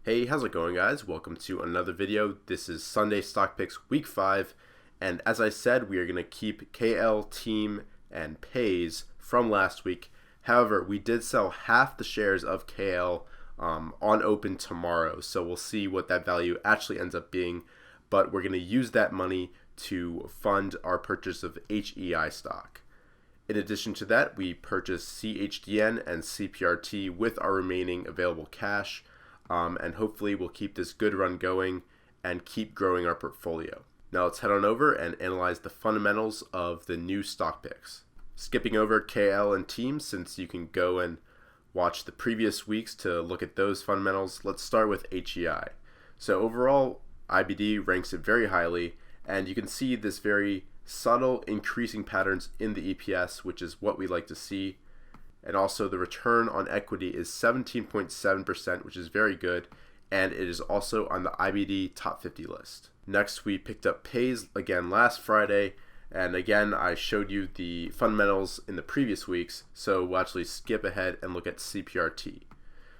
Hey, how's it going, guys? Welcome to another video. This is Sunday Stock Picks Week 5, and as I said, we are going to keep KL, Team, and Pays from last week. However, we did sell half the shares of KL on open tomorrow, so we'll see what that value actually ends up being, but we're going to use that money to fund our purchase of HEI stock. In addition to that, we purchased CHDN and CPRT with our remaining available cash. And hopefully we'll keep this good run going and keep growing our portfolio. Now let's head on over and analyze the fundamentals of the new stock picks. Skipping over KL and Team, since you can go and watch the previous weeks to look at those fundamentals, let's start with HEI. So overall, IBD ranks it very highly, and you can see this very subtle increasing patterns in the EPS, which is what we like to see. And also the return on equity is 17.7%, which is very good, and it is also on the IBD top 50 list. Next, we picked up Pays again last Friday, and again I showed you the fundamentals in the previous weeks, so we'll actually skip ahead and look at CPRT.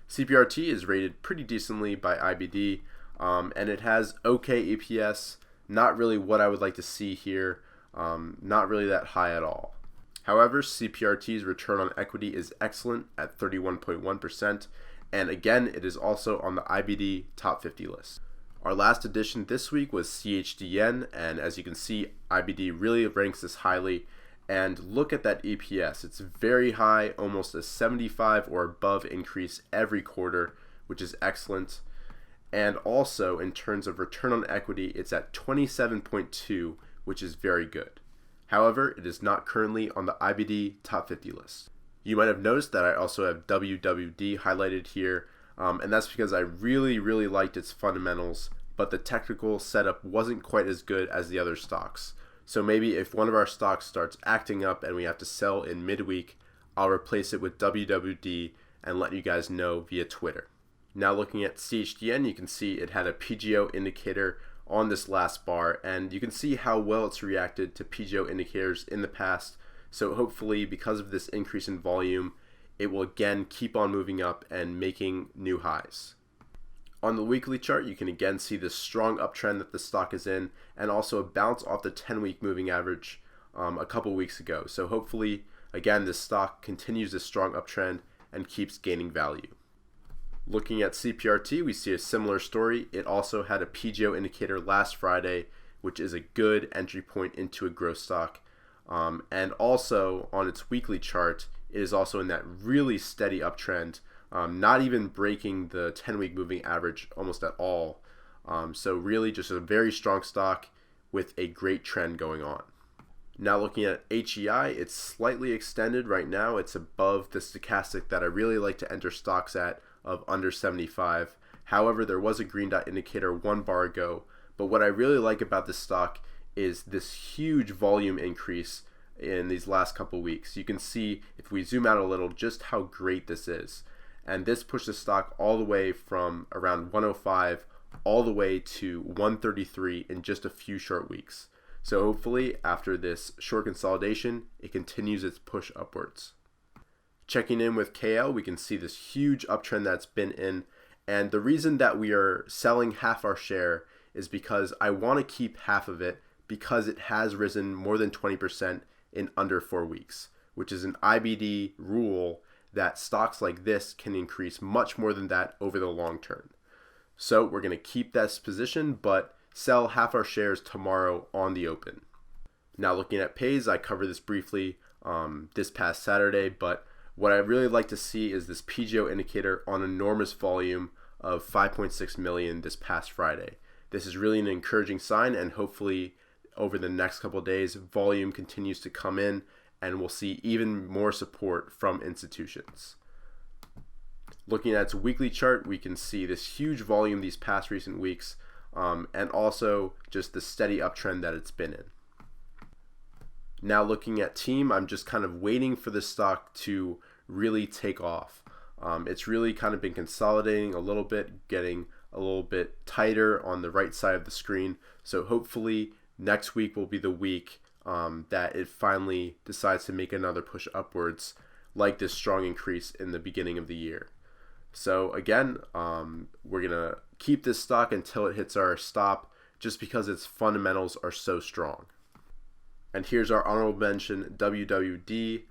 CPRT is rated pretty decently by IBD, and it has okay EPS, not really what I would like to see here, not really that high at all. However, CPRT's return on equity is excellent at 31.1%, and again, it is also on the IBD top 50 list. Our last addition this week was CHDN, and as you can see, IBD really ranks this highly, and look at that EPS. It's very high, almost a 75 or above increase every quarter, which is excellent. And also, in terms of return on equity, it's at 27.2, which is very good. However, it is not currently on the IBD top 50 list. You might have noticed that I also have WWD highlighted here, and that's because I really liked its fundamentals, but the technical setup wasn't quite as good as the other stocks. So maybe if one of our stocks starts acting up and we have to sell in midweek, I'll replace it with WWD and let you guys know via Twitter. Now looking at CHDN, you can see it had a PGO indicator on this last bar, and you can see how well it's reacted to PGO indicators in the past. So hopefully, because of this increase in volume, it will again keep on moving up and making new highs. On the weekly chart, you can again see the strong uptrend that the stock is in, and also a bounce off the 10-week moving average a couple weeks ago. So hopefully, again, this stock continues this strong uptrend and keeps gaining value. Looking at CPRT, we see a similar story. It also had a PGO indicator last Friday, which is a good entry point into a growth stock. And also on its weekly chart, it is also in that really steady uptrend, not even breaking the 10-week moving average almost at all. So really just a very strong stock with a great trend going on. Now looking at HEI, it's slightly extended right now. It's above the stochastic that I really like to enter stocks at, of under 75. However, there was a green dot indicator 1 bar ago, but what I really like about this stock is this huge volume increase in these last couple weeks. You can see, if we zoom out a little, just how great this is. And this pushed the stock all the way from around 105 all the way to 133 in just a few short weeks. So hopefully, after this short consolidation, it continues its push upwards. Checking in with KL, we can see this huge uptrend that's been in, and the reason that we are selling half our share is because I want to keep half of it because it has risen more than 20% in under 4 weeks, which is an IBD rule that stocks like this can increase much more than that over the long term. So we're going to keep this position, but sell half our shares tomorrow on the open. Now looking at Pays, I covered this briefly this past Saturday, but what I really like to see is this PGO indicator on enormous volume of 5.6 million this past Friday. This is really an encouraging sign, and hopefully over the next couple of days, volume continues to come in and we'll see even more support from institutions. Looking at its weekly chart, we can see this huge volume these past recent weeks, and also just the steady uptrend that it's been in. Now looking at Team, I'm just kind of waiting for this stock to really take off. It's really kind of been consolidating a little bit, getting a little bit tighter on the right side of the screen. So hopefully next week will be the week that it finally decides to make another push upwards, like this strong increase in the beginning of the year. So again, we're going to keep this stock until it hits our stop just because its fundamentals are so strong. And here's our honorable mention, WWD.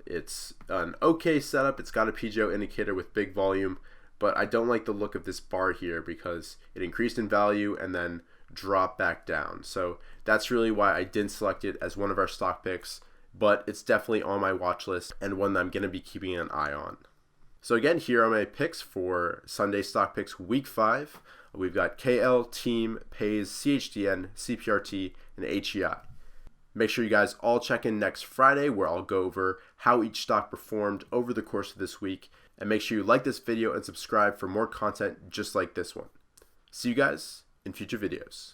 It's an okay setup. It's got a PGO indicator with big volume, but I don't like the look of this bar here because it increased in value and then dropped back down. So that's really why I didn't select it as one of our stock picks, but it's definitely on my watch list and one that I'm going to be keeping an eye on. So again, here are my picks for Sunday Stock Picks Week 5. We've got KL, Team, Pays, CHDN, CPRT, and HEI. Make sure you guys all check in next Friday where I'll go over how each stock performed over the course of this week. And make sure you like this video and subscribe for more content just like this one. See you guys in future videos.